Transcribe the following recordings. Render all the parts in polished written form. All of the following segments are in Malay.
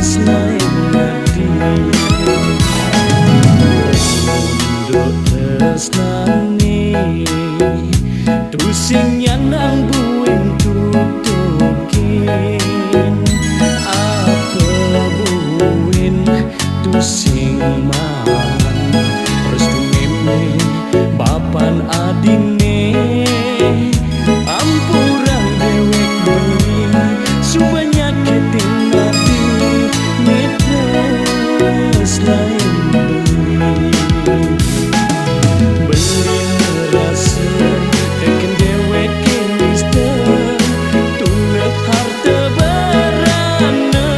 selain hati untuk tresnani tusing nyanang buing tutukin apa buin tusing man restu meme bapan adine ampurang dewek belin supaya keting hati metres lain beli merasa teken dewek kemister tulek harta barana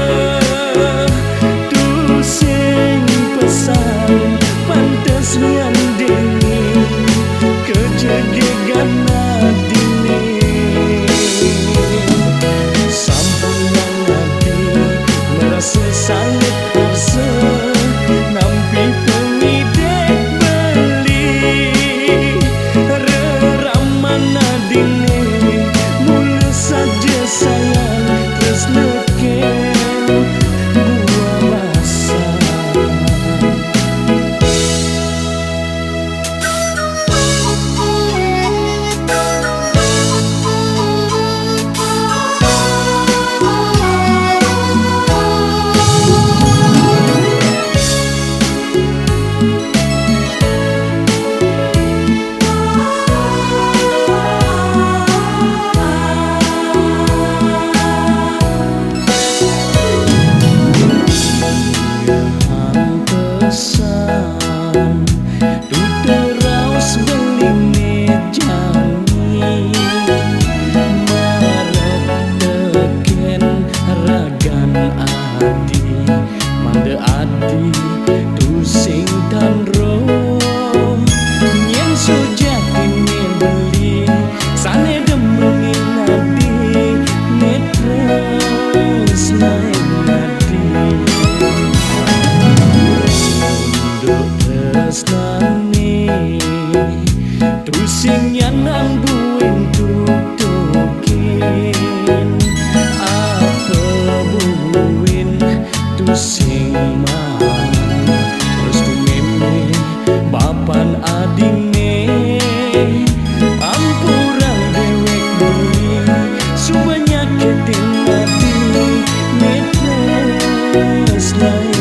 tusing pesan pantas ngandini kejegegan adine sampun hati merasa sangat harsa nampi pengidek beli reraman adine mula saja sayang tresneken buah masa. Tusing dan rom nyen sujatin beli sane demengin hati netres lain hati untuk tresnani tusing nyanang buing tutukin apa buin tusing man restu meme bapan adine ampurang dewek belin supaya keting hati metres lain